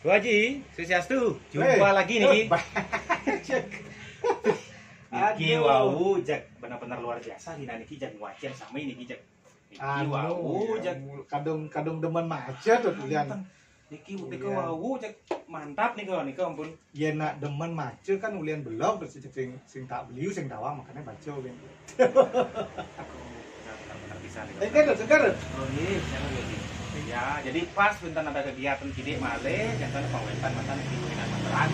Bu Haji, Swastiastu. Jumpa lagi nih. Niki wau jak benar-benar luar biasa dina niki jak wajar sama ini jak. Niki wau jak kadung demen macet tuh lian. Niki wau jak mantap nih kau ampun. Ya nak demen macet kan ulian belok terus sing tak beliu sing tawang makanya baca ben. Benar-benar bisa nih. Segar. Oh iya, jangan lagi. Ya, jadi pas bentar ada kegiatan kidik male, jangan pengwetan mantan iki dengan materan.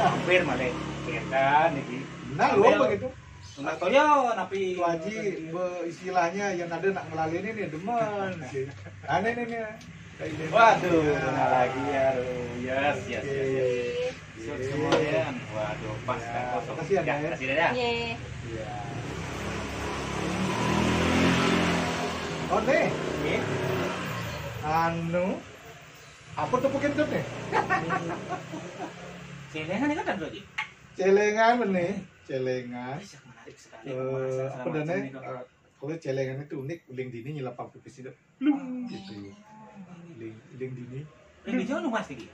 Hampir male. Kegiatan iki. Nah, lu begitu. Sunat toyo napi Waji istilahnya yang ada nak ngelalin ini demen sih. Aneh nih. Waduh, benar lagi ya. Yes. Semuanya. Waduh, pas kan kosong. Kasih ya. Kasih ya. Iya. Oh nih. Anu, apa tuh mungkin tuh nih? Celengan ini kan ada lagi. Celengan nih, celengan. Menarik sekali. Apa namanya? Kalau celengan itu unik, uling dini nyelapang pipis itu, plung gitu. Uling dini. Ini jauh mas tinggi.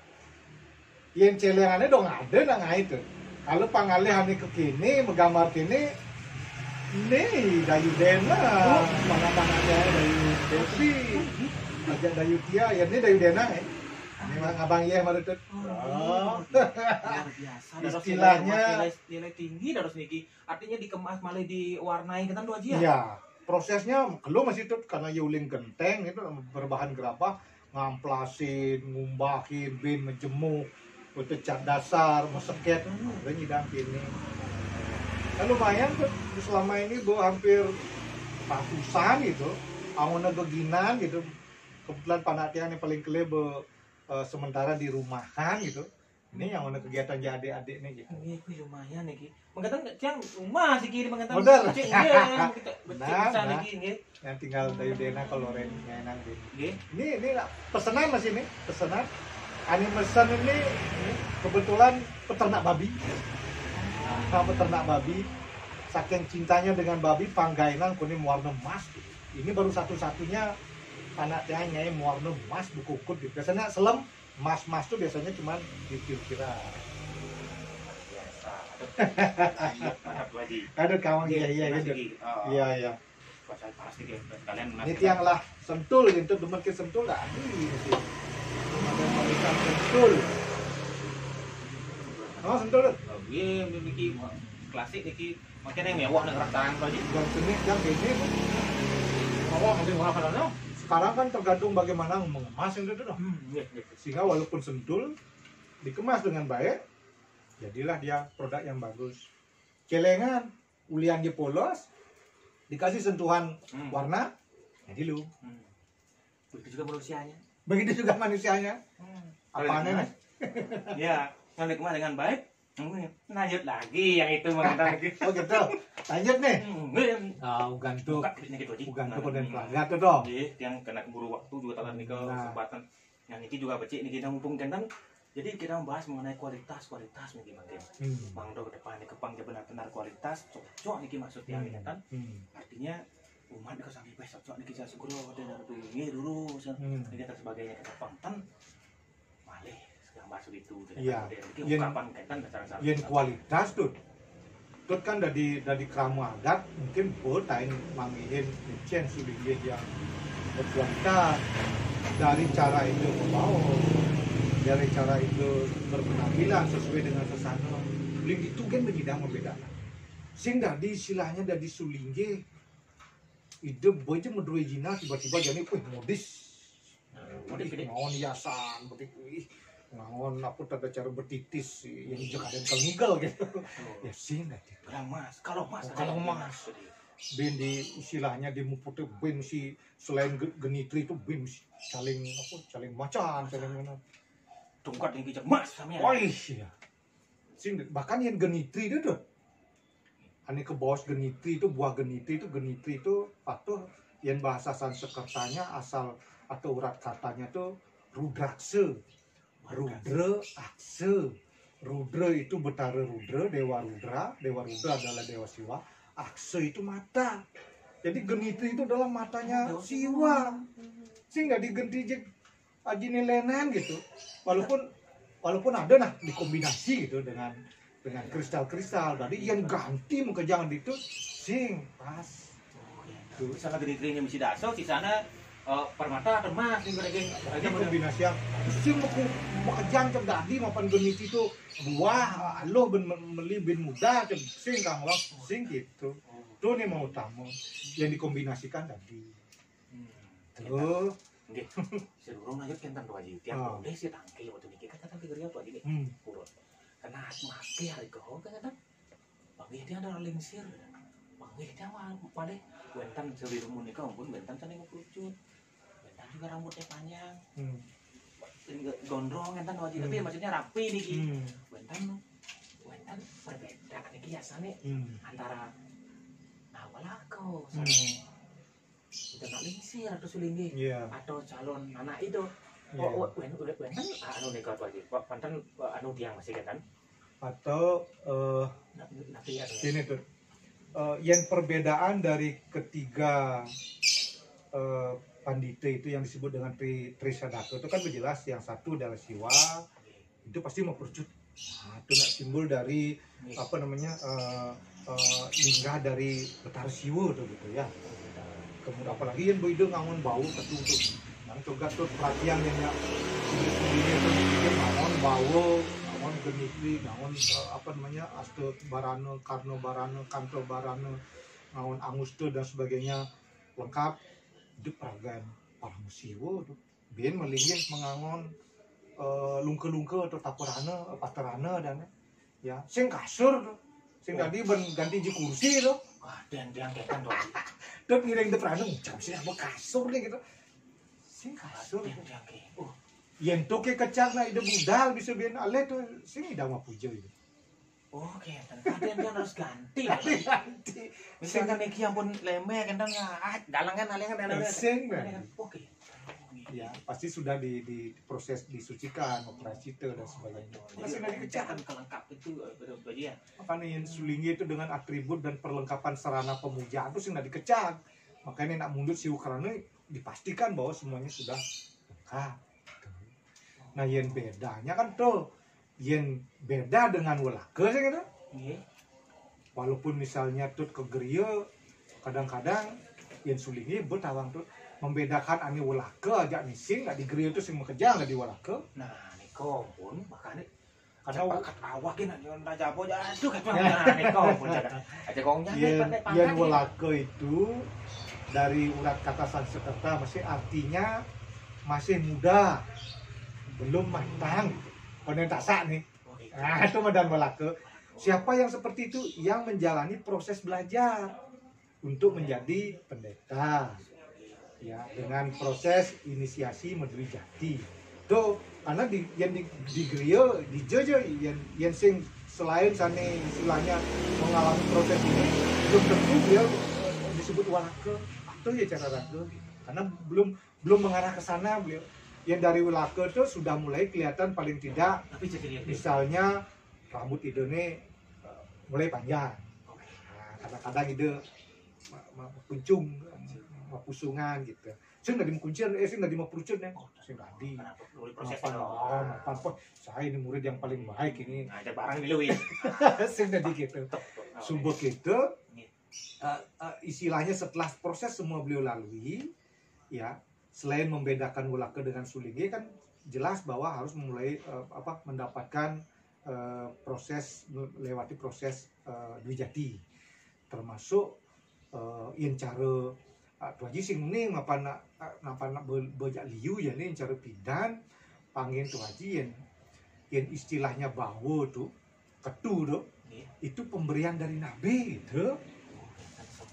Yang celengannya dong ada nang itu. Kalau pangalihan ke kini, menggambar kini, nih dayu dena, mana-mananya dayu Devi. Ajak dayu Tia, ya ini dayu dena ini abang iya baru tuh. Luar biasa. Istilahnya nilai tinggi harus niki. Artinya dikemas malah diwarnai ketan dua aja. Iya, prosesnya belum masih tuh karena yuling genteng itu berbahan gerabah, ngamplasin, ngumbahin, bin, menjemuk, itu cat dasar, meseket, udah nyidang ini. Kan lumayan tuh selama ini hampir ratusan gitu, awalnya keginan gitu. Kebetulan panatian yang paling kelebe sementara di rumahan gitu. Ini yang mana kegiatan jadi adik nih gitu. Ini lumayan nih ki. Mengatakan yang rumah sih kiri mengatakan. Modal. Iya, kita Nah, bisa nih ki. yang tinggal dayu dena kalau rennya enak gitu. Nggih. Ini pesanan mas ini, pesanan. Ani pesan ini kebetulan peternak babi. Nah, peternak babi. Saking cintanya dengan babi, panggainan kuning warna emas. Ini baru satu-satunya anak nyai warna emas bukukut. Biasanya selem mas tuh biasanya cuma dikira-kira. Biasa. Ada kawan iya. Iya. Pasti kalian Ini tiang lah sentul gitu demen ke sentul lah. Ini sih. Ada marikan sentul. Oh sentul. Iya, niki klasik niki. Makanya yang mewah dengan tangan aja. Yang seni yang ini. Mewah mungkin murah padahal. Sekarang kan tergantung bagaimana mengemas itu tuh. Iya. Sehingga walaupun sentul dikemas dengan baik, jadilah dia produk yang bagus. Celengan, ulian dia polos, dikasih sentuhan warna, jadi lu. Begitu juga manusianya. Begitu juga manusianya. Apaan nih? Ya, kalau dikemas dengan baik, lanjut lagi yang itu mengatakan lagi. Oh gitu. Lanjut nih. Gantung. Bukan kemudian pelanggan tuh dong. Yang kena keburu waktu juga talan nih kesempatan. Yang ini juga becik nih kita ngumpulkan kan. Jadi kita membahas mengenai kualitas nih gimana. Bang Do ke depan nih kepang benar-benar kualitas cocok nih maksudnya ini kan. Artinya umat ke sampai cocok nih kita segera dari dulu dan sebagainya ke depan kan malih masuk itu. Iya. Yang kualitas tuh. Tuh kan dari keramu adat mungkin tain mangihin mencen sudah yang berkualitas dari cara itu membawa, dari cara itu berpenampilan sesuai dengan sesana. Link itu kan berbeda membedakan. Sing dari istilahnya dari sulingge ide boy aja medroi jina tiba-tiba jadi modis. Mau hiasan begitu. Ngangon aku tanda cara bertitis yang juga ada kelinggal gitu. Ya sih nanti. Kalau mas. Ben di istilahnya di mupute ben si selain genitri itu ben si saling macan, saling mana. Tungkat yang kijak mas samanya. Oh iya. Sing bahkan yang genitri itu tuh. Ane ke bawah genitri itu buah genitri itu patuh yang bahasa Sanskertanya asal atau urat katanya tuh rudrakse. Rudra akse. Rudra itu betara Rudra, Dewa Rudra adalah Dewa Siwa, akse itu mata. Jadi genitri itu adalah matanya Siwa. Sehingga digenti ajine lenen gitu. Walaupun ada nah dikombinasi gitu dengan kristal-kristal. Tadi yang ganti muka jangan itu sing pas. Tuh, misalnya gede-gedenya mesti daso, di sana permata atau emas nih Ini kombinasi yang sing muka jangan cem dadi mapan genit itu buah alo meli ben muda cem sing kang wak sing gitu. Tuh nih mau tamu yang dikombinasikan tadi. Tuh. Nggih. Sedurung lanjut kentan tuh aja. Tiap udah sih tangke waktu niki kan tangke geriya tuh aja nih. Purut. Karena make hari kau kan Bagi dia ada lingsir. Bagi dia paling bentan sebelum menikah pun bentan sana yang kerucut. Bentan juga rambutnya panjang. Gondrong bentan wajib tapi maksudnya rapi nih. Bentan perbedaan nih kiasannya antara walako sama udah lingsir atau sulinggi atau calon anak itu. Bentan anu nikah wajib. Bentan anu dia masih kan? Atau ini tuh yang perbedaan dari ketiga pandita itu yang disebut dengan Trisadaka itu kan jelas yang satu adalah Siwa itu pasti mau percut. Nah, itu nak simbol dari apa namanya lingga dari Betara Siwa tuh gitu ya. Kemudian apalagi yang begitu ngangon bau ketu untuk yang coba tuh perhatian yang sendiri itu ngangon bau ngangon genitli ngangon apa namanya aste barana karno barana kanto barana ngangon angus tuh dan sebagainya lengkap itu peragaan parang siwo tuh bien melingin mengangon lungke-lungke atau taperana paterana dan ya sing kasur tuh sing tadi ben ganti ji kursi tuh dan diangketan tuh tuh ngiring deprano jam sih apa kasur nih gitu sing kasur diangke yen tuh ke kecak na ide budal bisa bien ale tuh sing ida mah pujo itu oke kadang dia harus ganti misalkan neki ampun leme kan dalangan alengan sing oke ya pasti sudah di proses disucikan operasi itu dan sebagainya masih dari kecakan kelengkap itu bagian makanya yang sulingi itu dengan atribut dan perlengkapan sarana pemujaan itu sudah dikecak makanya nak mundur si Ukraina dipastikan bahwa semuanya sudah lengkap. Nah yang bedanya kan tuh yang beda dengan Walaka sih gitu walaupun misalnya tuh ke Geria kadang-kadang yang sulingi bertawang tuh membedakan ani Walaka aja nih sing nggak di Geria itu sing mengejar nggak di Walaka. Nah niko pun makanya kadang pakat awakin aja raja apa aja aduh kayak niko pun aja kongnya yang Walaka itu dari urat kata Sanskerta masih artinya masih muda belum matang konentasa nih. Nah itu medan Walaka. Siapa yang seperti itu yang menjalani proses belajar untuk menjadi pendeta. Ya, dengan proses inisiasi Meduri Jati. Tuh, karena di Geria, di Jojo, yang sing selain sana istilahnya mengalami proses ini, belum tentu dia disebut Walaka. Atau ya cara raga. Karena belum mengarah ke sana beliau. Yang dari Walaka itu sudah mulai kelihatan paling tidak, misalnya rambut idene mulai panjang. Nah, kadang-kadang ide puncung. Pusungan gitu. Saya nggak dimukuncir, saya nggak dimukuncir nih. Saya nggak di. Saya ini murid yang paling baik ini. Ada barang di Louis. Saya nggak di gitu. Subuh gitu. Istilahnya setelah proses semua beliau lalui, ya selain membedakan Walaka dengan Sulingi kan jelas bahwa harus memulai mendapatkan proses melewati proses Dwijati, termasuk yang cara tuaji sing nih ngapa nak bejak liu ya nih cara pindan pangin tuaji yang istilahnya bawo tuh ketu tuh itu pemberian dari Nabi gitu.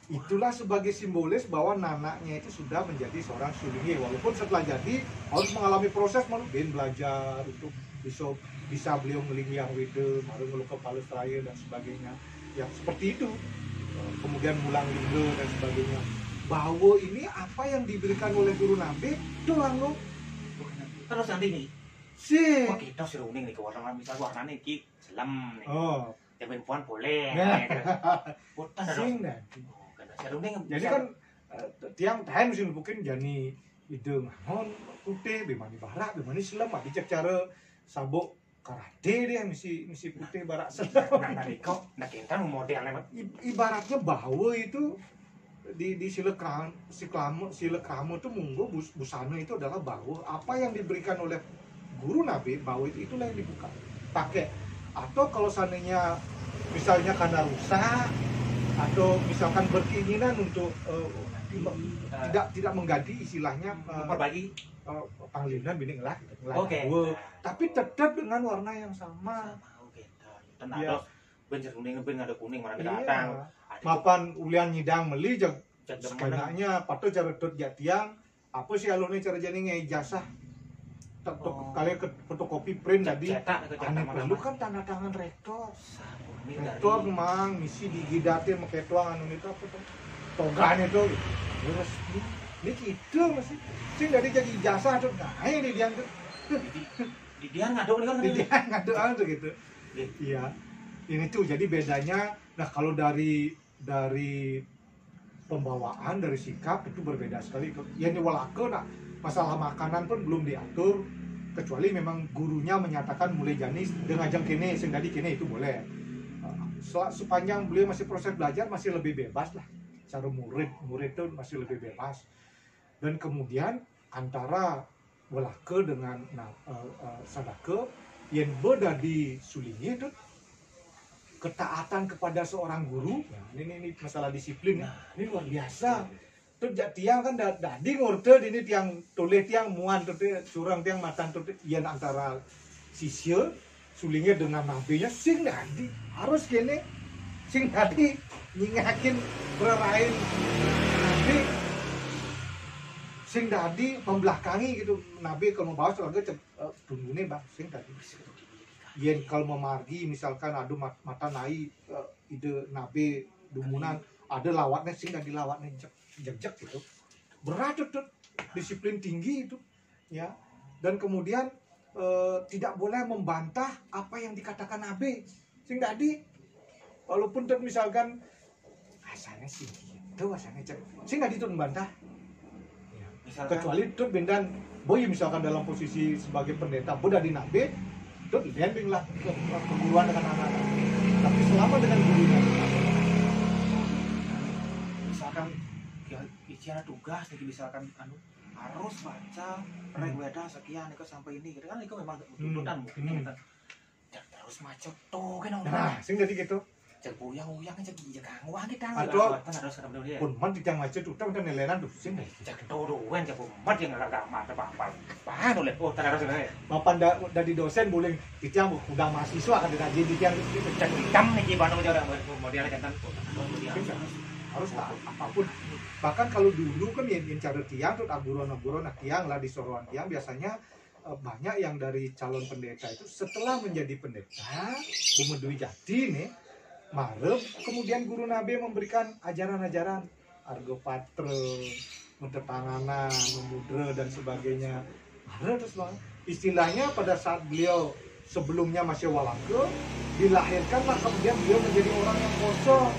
Itulah sebagai simbolis bahwa nanaknya itu sudah menjadi seorang Sulingi walaupun setelah jadi harus mengalami proses ben belajar untuk bisa beliau ngeling yang wede baru ngeluk kepala seraya dan sebagainya yang seperti itu kemudian mulang linggo dan sebagainya. Bahwa ini apa yang diberikan oleh guru Nabi doang lo. Terus nanti nih sih kita seruning nih ke warna misal warnanya ki selam nih yang perempuan boleh sing nanti seruning jadi kan tiang time mesti mungkin jani ide ngangon putih bemani barak bemani selam adi cek cara sabuk karate dia misi putih barak selam. Nah kok nak kita modelnya Ibaratnya bahwa itu di sila krama itu munggo busana itu adalah bahwa apa yang diberikan oleh guru nabi bahwa itulah yang dibuka pakai. Atau kalau seandainya misalnya karena rusak atau misalkan berkeinginan untuk tidak mengganti istilahnya memperbaiki panglima bini ngelah Oke. tapi tetap dengan warna yang sama. Dan Iya. ada benjer kuning ada kuning mana Iya. datang. Mapan ulian nyidang meli jag Cek sebenarnya patut cara tut jatiang apa sih alurnya cara jadi ijazah kali ke fotokopi print tadi aneh perlu kan tanda tangan rektor memang misi di gidate make tuang anu itu apa tuh togan itu terus ini gitu masih sing dari jadi ijazah tuh nah ini dia tuh di dia ngaduk nih kan dia ngaduk tuh gitu. Iya ini tuh jadi bedanya. Nah kalau dari pembawaan dari sikap itu berbeda sekali. Ya ini walake nah masalah makanan pun belum diatur kecuali memang gurunya menyatakan mulai janis dengan ajang kene sing tadi kene itu boleh. Sepanjang beliau masih proses belajar masih lebih bebas lah. Cara murid itu masih lebih bebas. Dan kemudian antara walake dengan sadake yang beda di sulingi itu ketaatan kepada seorang guru. Nah, ini masalah disiplin ya. Ini luar biasa. Tuh tiang kan dadi ngurte ini tiang tulis tiang muan tuh curang tiang matan tuh yang antara sisir sulingnya dengan nabinya sing dadi harus gini sing dadi nyingakin berarain nabi sing dadi membelakangi gitu nabi kalau mau bawa soalnya tunggunya bang sing dadi yen kalau memargi misalkan ada mata naik ide nabi dumunan ada lawatnya sing dadi lawatnya jejak gitu berat tuh disiplin tinggi itu ya. Dan kemudian tidak boleh membantah apa yang dikatakan nabi sing dadi walaupun tuh misalkan asalnya sih gitu asalnya sing dadi tuh membantah ya. Misalkan, kecuali tuh bendan boy misalkan dalam posisi sebagai pendeta boda di nabi tuh dending lah keguruan dengan anak-anak tapi selama dengan gurunya misalkan bicara tugas nih misalkan harus baca regweda sekian itu sampai ini gitu kan itu memang tuntutan mungkin kita terus macet tuh kan nah sing jadi gitu cek buyang cek wah kita atau harus ketemu dia pun man dijang macet tuh udah nelenan tuh sing cek tuduhan cek mat yang agak mata apa oleh oh terus ya mapan dari dosen boleh dijang udah mahasiswa kan dikaji dijang cek hitam nih gimana modelnya kan harus apapun. Bahkan kalau dulu kan yang cara tiang tuh aburon tiang lah di soroan tiang biasanya banyak yang dari calon pendeta itu setelah menjadi pendeta bumedui jati nih marep kemudian guru nabi memberikan ajaran-ajaran argo patre mentetanganan memudra dan sebagainya marep terus bang istilahnya pada saat beliau sebelumnya masih walake dilahirkanlah kemudian beliau menjadi orang yang kosong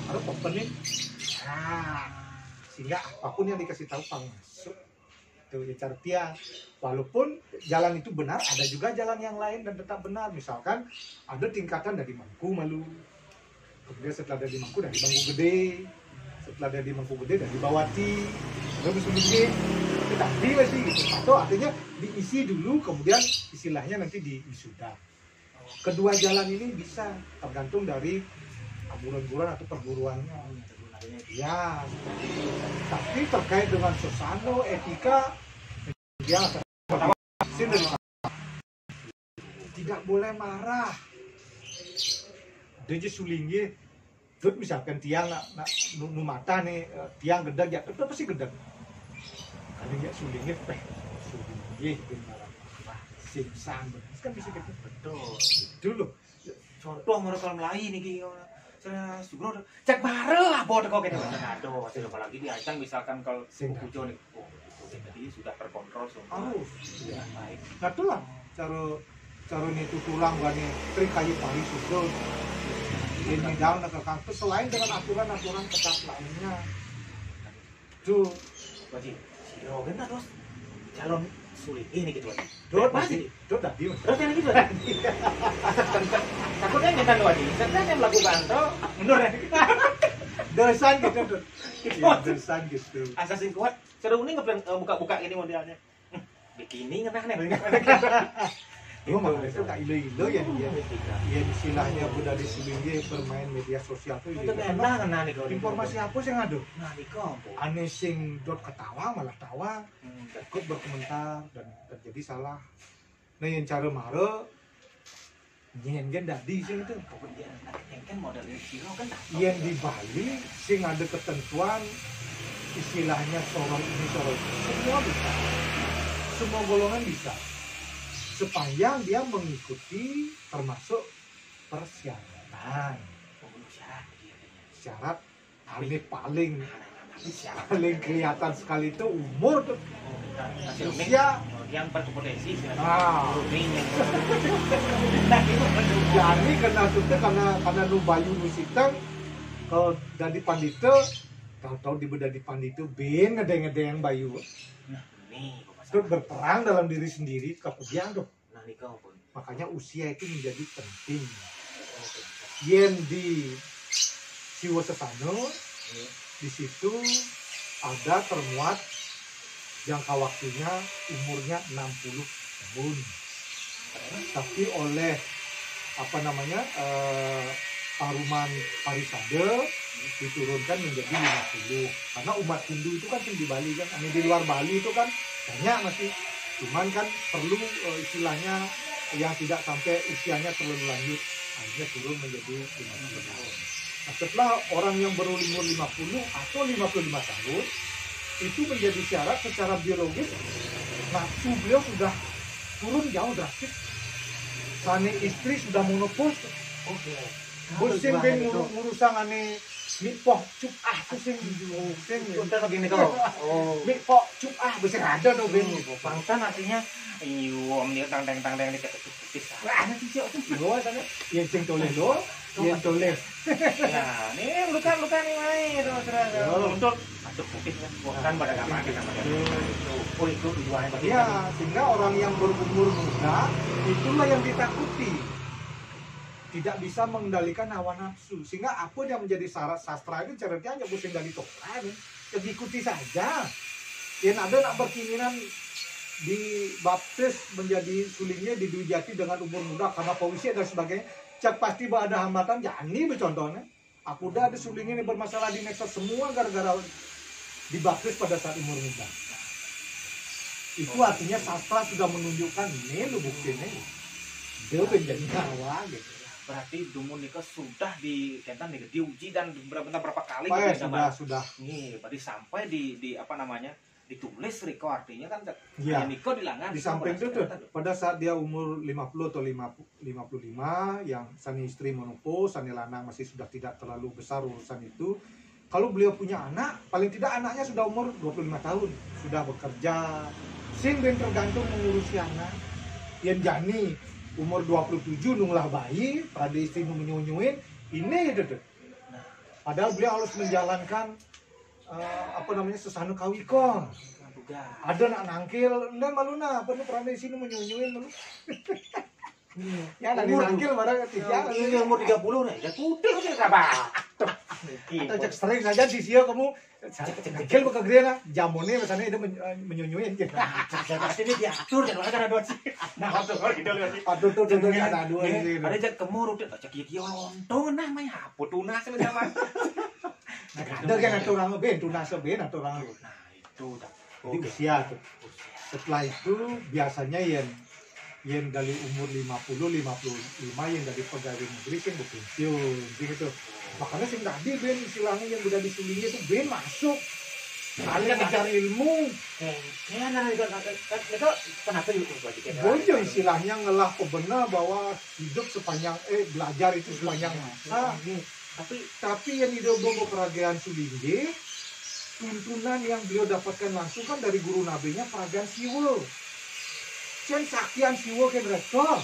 ada opening nah sehingga apapun yang dikasih tahu pang masuk itu ya cara tiang walaupun jalan itu benar ada juga jalan yang lain dan tetap benar misalkan ada tingkatan dari mangku malu kemudian setelah dari mangku dari bangku gede setelah dari mangku gede dari bawati terus begini tetapi masih gitu atau artinya diisi dulu kemudian istilahnya nanti diwisuda kedua jalan ini bisa tergantung dari bulan-bulan atau perguruannya ya tapi terkait dengan sosano etika dia tidak boleh marah dia sulingnya terus misalkan tiang nu mata nih tiang gedeg ya tetap pasti gedeg kalau dia sulingnya sulingnya marah simsan kan bisa gitu betul dulu contoh mereka lain nih saya sugro cek bare abot kok gitu aduh apalagi di acang misalkan kalau hujan nih jadi sudah terkontrol semua harus ya baik nah itulah cara itu tulang gani trik kayu pari susul ini down ke kampus selain dengan aturan ketat lainnya tuh wajib Juragan terus calon sulit ini gitu kan. Dot Masih. masih, dot tadi. Terus yang gitu kan. Takutnya nyetan doa di. Setelah yang melakukan tuh mundur ya. Dosan gitu, Dot. Iya, dosan gitu. Asasin kuat. Seru ini ngeblang buka-buka ini modelnya. Bikini ngenah nih. Oh, makanya itu kak ilo-ilo ya dia. Ya istilahnya budaya Sulingge bermain media sosial tuh Itu ya. kena nih kalau Informasi apa sih yang ada? nah di kompo. Aneh sing dot ketawa malah tawa, ikut berkomentar dan terjadi salah. Nah yang cara mare nyen dadi sing itu. Kemudian kan model Hero kan Yang di Bali sing ada ketentuan istilahnya sorong ini sorong itu. Semua bisa. Semua golongan bisa. Sepanjang dia mengikuti termasuk persyaratan. pembunuh syarat dia. Syarat paling kelihatan sekali itu umur tuh. Usia yang berkompetensi jadi kena sudah karena nu bayu nu sitang kalau dari pandita tahu di bedadi pandita ben ngedeng bayu nah nih terus berperang dalam diri sendiri kemudian tuh nah nih kompo. makanya usia itu menjadi penting yen di Siwo Sesano di situ ada termuat jangka waktunya umurnya 60 tahun tapi oleh apa namanya Paruman Parisade diturunkan menjadi 50 karena umat Hindu itu kan di Bali kan di luar Bali itu kan banyak masih cuman kan perlu istilahnya yang tidak sampai usianya terlalu lanjut akhirnya turun menjadi 50 tahun. Nah, setelah orang yang berumur 50 atau 55 tahun itu menjadi syarat secara biologis nafsu beliau sudah turun jauh drastis. Sani istri sudah menopause. Bosin ben ngurusan ane mipoh cup pusing bosin. Udah begini kau. Mipoh cup bosin ada no ben. Pangtan artinya om dia tang di ketis. Ada sih sih. Lo sana yang sing toleh lo, yang toleh. Nah, nih luka nih main terus untuk masuk putih kan pada gambar kita pada. Oh itu tujuannya. Ya, sehingga orang yang berumur muda itulah yang ditakuti. Tidak bisa mengendalikan hawa nafsu. Sehingga apa yang menjadi syarat sastra itu caranya hanya bosan dari tokoh, jadi ikuti saja. Yang ada nak berkeinginan dibaptis menjadi sulingnya di Dwi Jati dengan umur muda karena puisi dan sebagainya. Cak pasti ada hambatan. Jani contohnya. Aku udah ada sulingnya ini bermasalah di medsos semua gara-gara dibaptis pada saat umur muda. Itu artinya sastra sudah menunjukkan ini lu buktinya. Dia menjadi nyawa gitu. Berarti Dumun Niko sudah diuji dan berapa kali sudah. Nih, berarti sampai di apa namanya? Ditulis Riko artinya kan ya. Niko dilangan Di samping itu tuh pada saat dia umur 50 atau 55 yang sani istri menopause, sani lanang masih sudah tidak terlalu besar urusan itu. Kalau beliau punya anak, paling tidak anaknya sudah umur 25 tahun, sudah bekerja. Sing ben tergantung mengurusi anak. Yang jani umur 27 nunglah bayi, pada istri menyunyuin, ini itu tuh. Padahal beliau harus menjalankan apa namanya sesana kawiko. Ada nak nangkil, ndak malu na, apa pernah di sini menyunyuin malu. Ya nanti nangkil barang ketiga. Ini umur 30 nih, ya putih sih kabar. Atau cek sering saja di sini kamu nangkil buka gede lah, jamunnya misalnya itu menyunyuin. Ini diatur dan ada dua sih. Nah, waktu kalau gitu lihat. Aduh tuh ada dua ini. Ada jak kemur udah cek kieu lontong nah mah apa tunas sama. Ada kan atau orang ben tunas ben atau orang. Nah, itu dah. Jadi usia tuh. Setelah itu biasanya yang dari umur 50 55 yang dari pegawai negeri kan berpensiun gitu. Makanya sing tadi ben istilahnya yang udah disulingnya itu ben masuk. Kalian ngejar ilmu. Ya nah itu kenapa itu Bojo istilahnya ngelah kebenar bahwa hidup sepanjang belajar itu sepanjang masa. Tapi yang didobo peragaan Sulingge, tuntunan yang beliau dapatkan langsung kan dari guru nabinya peragaan Siwo. Cen sakian Siwo kan rektor.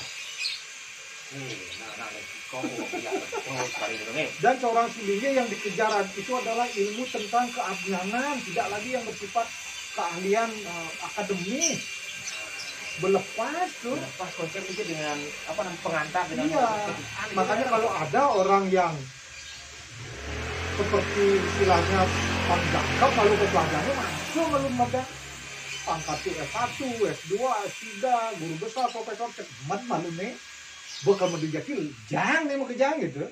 Dan seorang Sulingge yang dikejar itu adalah ilmu tentang keabsahan, tidak lagi yang bersifat keahlian akademis berlepas tuh. Pas konsep itu dengan apa namanya pengantar dengan Iya. Makanya kalau ada orang yang seperti istilahnya panjangkap lalu ke pelajarannya masuk lalu ada pangkat S1, S2, S3, guru besar, profesor, cemat malu nih bakal menjadi jang nih mau kejang gitu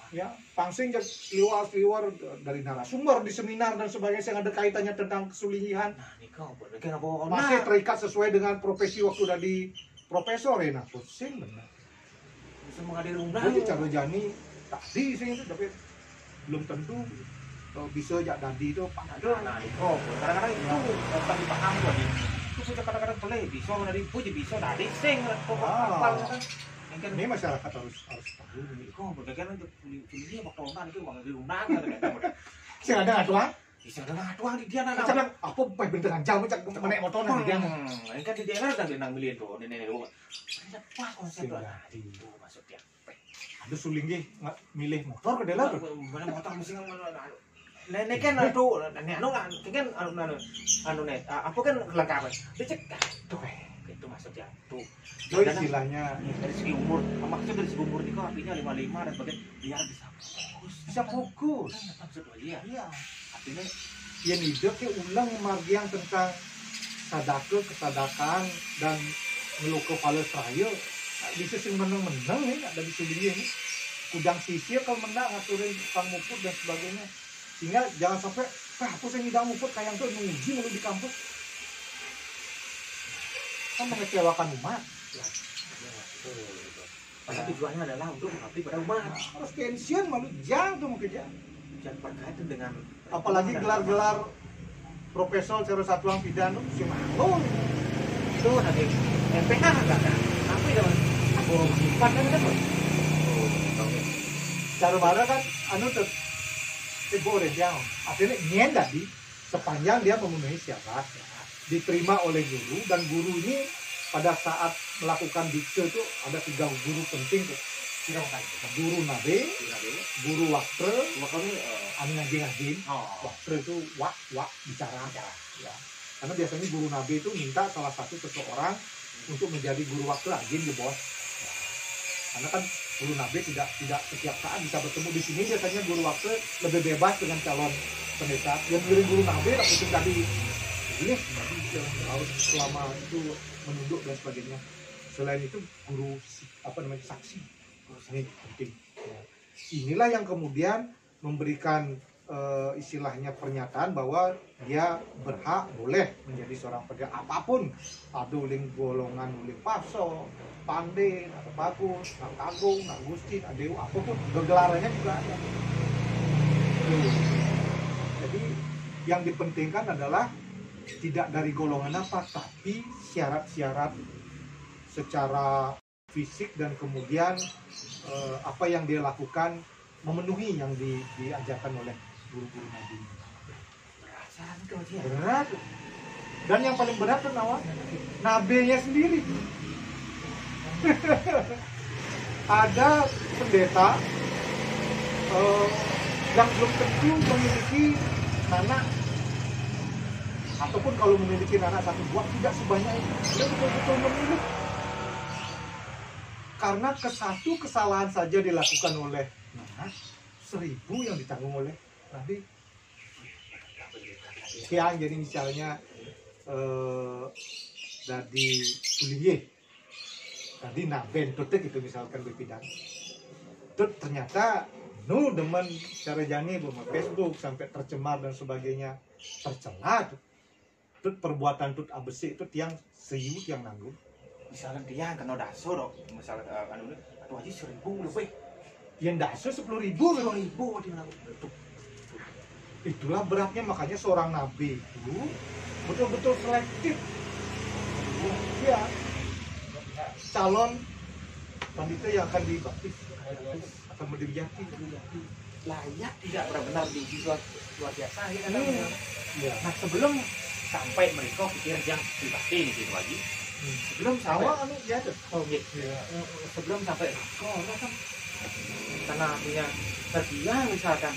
ya, pangsing liwar dari narasumber di seminar dan sebagainya yang ada kaitannya tentang kesulihan. Nah, ini kau bener kan apa? Masih terikat sesuai dengan profesi waktu dari profesor ya, nah pusing benar. Bisa menghadiri undang. Jadi cara jani tadi sih itu tapi belum tentu bisa jak tadi itu Ada, nah ini kau kadang-kadang itu bukan dipaham kok di. Itu punya kadang-kadang boleh bisa dari puji bisa tadi sing kok apa kan. Kan ini masyarakat harus tahu nih. kau bener kan untuk ini waktu nonton itu menghadiri undang kan. Sing ada atuh Bisa ada ngatuang di dia anak. macam apa bae benteran jam cak menek motor nanti dia. Ini kan di daerah kan dia nang milihan tuh nenek lu. Pas konsep tadi maksudnya. Ada suling ge milih motor ke dalam. Mana motor mesti nenek kan aduh nenek anu kan nek apa kan lengkap. Dicek tuh itu maksudnya tuh. Itu istilahnya Dari segi umur, maksudnya dari segi umur itu artinya 55 dan sebagainya biar bisa fokus. Kan maksudnya dia. iya. Artinya Yang hidup ke ulang margian tentang sadake kesadakan dan ngeluko pale saya bisa sing menang-menang nih ada di sini ini kudang sisir kalau menang ngaturin tukang muput dan sebagainya sehingga jangan sampai aku saya ngidang muput kayak tuh nguji mulu di kampus kan mengecewakan umat ya. pada tujuannya adalah untuk mengabdi pada umat. Harus pensiun malu jang tuh mungkin ya. Dan berkaitan dengan Apalagi gelar-gelar profesor cara satuan pidana si malu. itu nanti MPH enggak kan? Tapi dengan aku simpan kan kan. Cara bara kan anu tuh boleh jauh. Akhirnya nyen tadi sepanjang dia memenuhi syarat diterima oleh guru dan guru ini pada saat melakukan dikte itu ada 3 guru penting tuh. Guru nabe, guru waktu, anu ngaji-ngaji. Waktu itu wak bicara. Ya. Karena biasanya guru nabe itu minta salah satu seseorang untuk menjadi guru waktu rajin di bos. Ya. Karena kan guru nabe tidak setiap saat bisa bertemu di sini, biasanya guru waktu lebih bebas dengan calon pendeta. Yang milih guru nabe itu tadi ini harus selama itu menunduk dan sebagainya. Selain itu guru saksi. Ini penting. Ya. Inilah yang kemudian memberikan istilahnya pernyataan bahwa dia berhak boleh menjadi seorang pendeta apapun, ada uling golongan uling paso, pande, atau bagus, nak agung, nak gusti, ada apapun gelarnya juga ada. Jadi yang dipentingkan adalah tidak dari golongan apa, tapi syarat-syarat secara fisik dan kemudian apa yang dia lakukan memenuhi yang diajarkan oleh guru-guru Nabi. Berat. Dan yang paling berat itu Nabi-nya sendiri. Ada pendeta yang belum tentu memiliki anak, ataupun kalau memiliki anak satu buah tidak sebanyak itu. Dia betul-betul memilih. Karena satu kesalahan saja dilakukan oleh 1000 yang ditanggung oleh Nabi. Yang jadi misalnya dari kuliah, tadi Naben tutup itu misalkan berpidang, tut ternyata demen cara jani Facebook sampai tercemar dan sebagainya, tercela tut perbuatan tut abesi itu tiang serius yang nanggung. Misalkan dia kena dasar, misalkan anu atau aja 1000 lebih. Yang dasar 10.000 dia nanggung. Itulah beratnya, makanya seorang nabi itu betul-betul selektif. Ya, calon pandita yang akan dibaptis akan mendiryati layak tidak benar-benar diuji luar biasa ya kan. Ya. Nah sebelum sampai mereka pikiran yang pribadi nih gitu lagi. Sebelum sampai ya tuh. Oh gitu. Sebelum sampai kan karena punya terbilang misalkan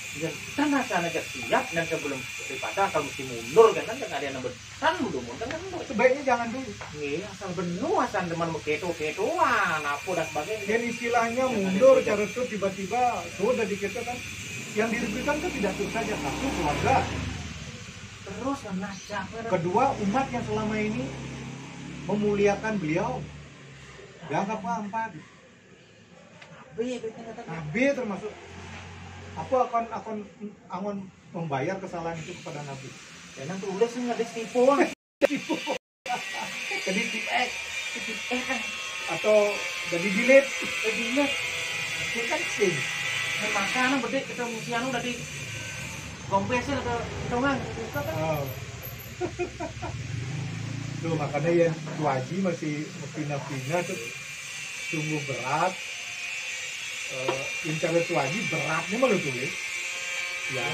dan kan rasanya siap dan sebelum daripada kalau mesti mundur kan ada yang besan mundur kan Sebaiknya jangan dulu. iya asal benuh asal teman ketuan apa dan sebagainya. Dan istilahnya mundur cara itu tiba-tiba sudah dikata kan yang dirugikan kan tidak itu saja, satu keluarga, Terus kan najak. kedua umat yang selama ini memuliakan beliau, dianggap apa Nabi termasuk aku akan membayar kesalahan itu kepada Nabi. Dan tulis nggak ada tipu. Jadi tip X kan atau jadi delete itu kan sing. Makanan gede kita musian udah di kompresnya ke dongan. Oh. Tuh makanya ya Tuaji masih pina-pina tuh sungguh berat. Incaran Tuaji beratnya malah tulis. Ya,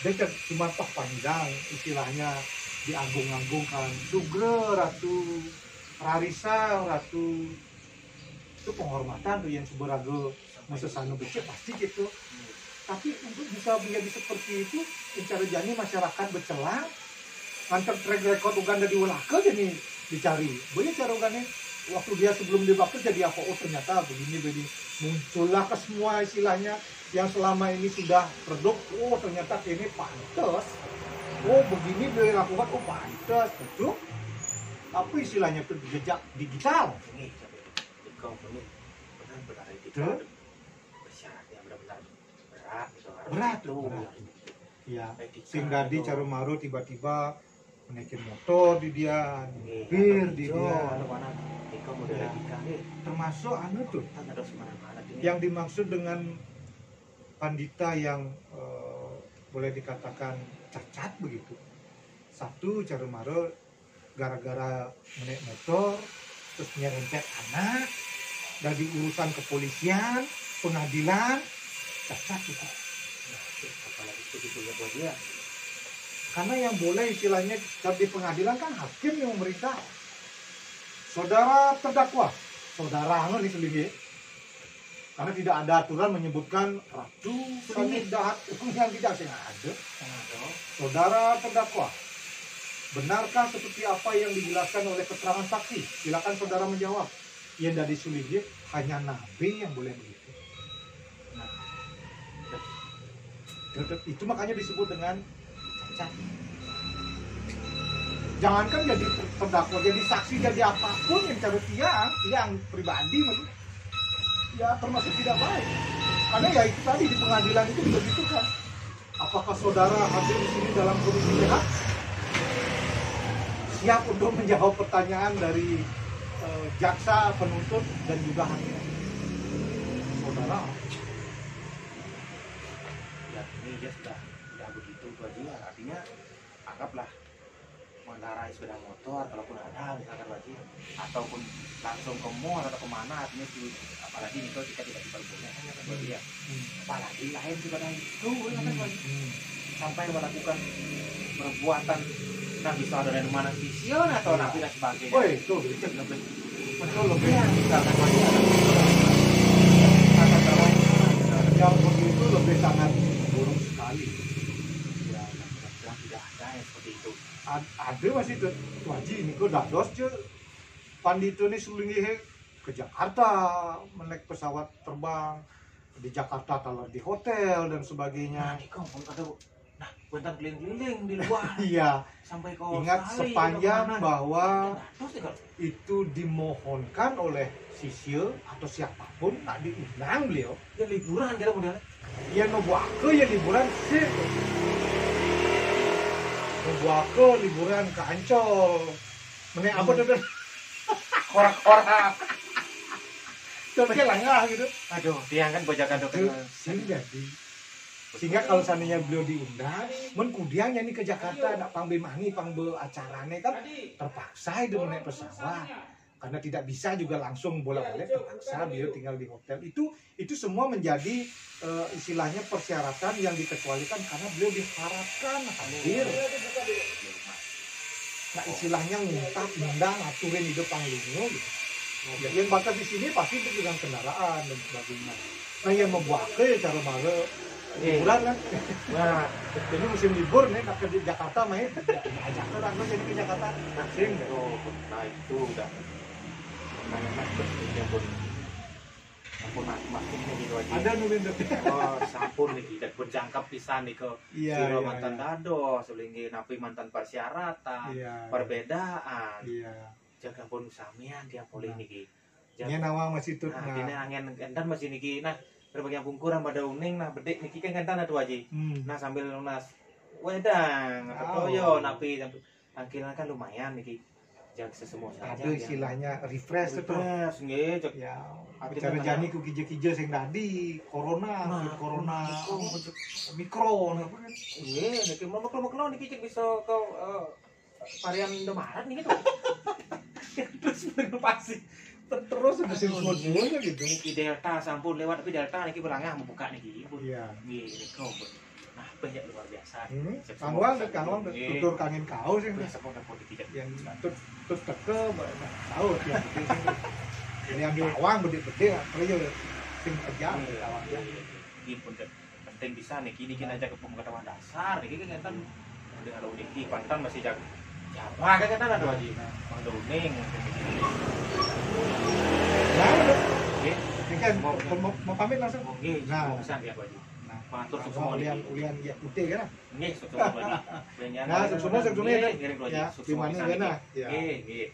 dia cuma panjang istilahnya diagung-agungkan. Sugre Ratu Rarisa Ratu itu penghormatan tuh yang seberaga mesesanu becek pasti gitu. Tapi untuk bisa menjadi seperti itu, Incara Jani masyarakat bercelah, ngantar track record Uganda di Walaka jadi dicari. Banyak cara Uganda waktu dia sebelum dibakar jadi apa? Oh ternyata begini muncullah ke semua istilahnya yang selama ini sudah redup. Oh ternyata ini pantas. Oh begini dia lakukan. Oh pantas betul. Apa istilahnya itu jejak digital. Ini kau ini benar-benar itu bersyarat yang benar-benar berat gitu. Berat. Ya, sehingga di Carumaru tiba-tiba menaikin motor di dia, bir di dia. Termasuk anu tuh yang dimaksud dengan pandita yang boleh dikatakan cacat begitu. Satu Carumaru gara-gara menaik motor terus nyerempet anak dari urusan kepolisian, pengadilan cacat itu. Apalagi begitu ya buat dia. Karena yang boleh istilahnya di pengadilan kan hakim yang memerintah. Saudara terdakwa, saudara nih sendiri. Karena tidak ada aturan menyebutkan ratu dahat yang tidak ada. Saudara terdakwa, benarkah seperti apa yang dijelaskan oleh keterangan saksi? Silakan saudara menjawab. Yang dari Suligit hanya Nabi yang boleh begitu. Nah, itu makanya disebut dengan cacat. Jangankan jadi terdakwa, jadi saksi, jadi apapun yang cara tiang pribadi ya termasuk tidak baik. Karena ya itu tadi di pengadilan itu begitu kan. Apakah saudara hadir di sini dalam kondisi sehat? Siap untuk menjawab pertanyaan dari jaksa, penuntut dan juga hakim. Saudara. Ya ini dia sudah begitu itu aja. Artinya anggaplah mengendarai sepeda motor kalaupun ada misalkan wajib ataupun langsung ke mall atau kemana artinya apalagi itu kita tidak boleh hanya kan dia apalagi lain daripada itu sampai melakukan perbuatan nah bisa ada dari mana vision atau nabi dan sebagainya. Oh itu lebih betul lebih misalkan wajib yang begitu lebih sangat buruk sekali. ya tidak ada yang seperti itu. Ada masih tuh Haji ini kok dados cuy pandito ini sulingihe ke Jakarta menaik pesawat terbang di Jakarta talar di hotel dan sebagainya. Nah, kau ada nah bentar keliling-keliling di luar. Iya. Sampai ke Ingat Australia, sepanjang kemana. bahwa Terus, itu dimohonkan oleh sisir atau siapapun tak diundang beliau. ya liburan kira modelnya. Ya nobuake ya liburan sih. Nobuake liburan ke Ancol. Menek apa tuh? Korak-korak. Contohnya langah gitu. Aduh, dia kan bajakan dokter. Sehingga kalau seandainya beliau diundang, menkudiang nih ke Jakarta, nak pangbe mangi, pangbe acarane kan terpaksa itu naik pesawat. Karena tidak bisa juga langsung bolak-balik, terpaksa beliau tinggal di hotel. Itu semua menjadi istilahnya persyaratan yang dikecualikan karena beliau diharapkan hadir. Nah istilahnya ngundang aturin hidup panglungo gitu. Ya, yang batas di sini pasti itu dengan kendaraan dan sebagainya. Nah yang membuat cara malu liburan kan. Nah, Ini musim libur nih, nak ke Jakarta main. Ajak orang tuh jadi ke Jakarta. Asing gitu. nah itu udah namanya mas ini pun ampun mas ini gitu aja. Ada nulin tuh. Oh, sampun nih dan berjangkap pisan nih ke Iya, sira iya, mantan iya. dado, selingi napi mantan persyaratan, Iya. perbedaan. Iya. Jaga pun samian dia boleh Nah. niki. Ini nawang masih tuh. Nah, kini angin entan masih niki. Nah, berbagai bungkuran pada uning nah bedek niki kan entan ada aja. Nah, sambil lunas wedang atau toyo napi angkiran kan lumayan niki. Jangan sesemua saja. Ada istilahnya refresh tuh. Refresh nggih, Cok. Ya, Akhirnya bicara jani ku kije-kije sing tadi corona, Nah, corona Omikron. Omikron apa kan? Nggih, niki mau niki cek bisa ke varian Indomaret niki tuh. Terus pasti Terus ada sing semua gitu. niki Delta sampun lewat tapi Delta niki berangah membuka niki. Iya. Nggih, niko. Nah, banyak luar biasa. Kangwang tutur kangen kau sing Biasa pun dapur dikit. yang tut teke tahu dia. Ini ambil awang gede-gede kerja sing kerja awang ya. Ini pun penting bisa niki aja ke pengetahuan dasar niki kan enten udah kalau niki pantan masih jago. Siapa kan ada dua ji. Bang Doning. Nah, Nggih. ini kan mau pamit langsung. Nggih, Nah. mau pesan ya Pak Ji. Nah, Matur semua semua niki. ulian ya putih kan. Nggih, sukses Pak Ji. Nah, sukses Nggih, ya. ngirim Pak Ji. Ya, Sukses di mana pisan gana? niki. Ya. Nggih, nggih.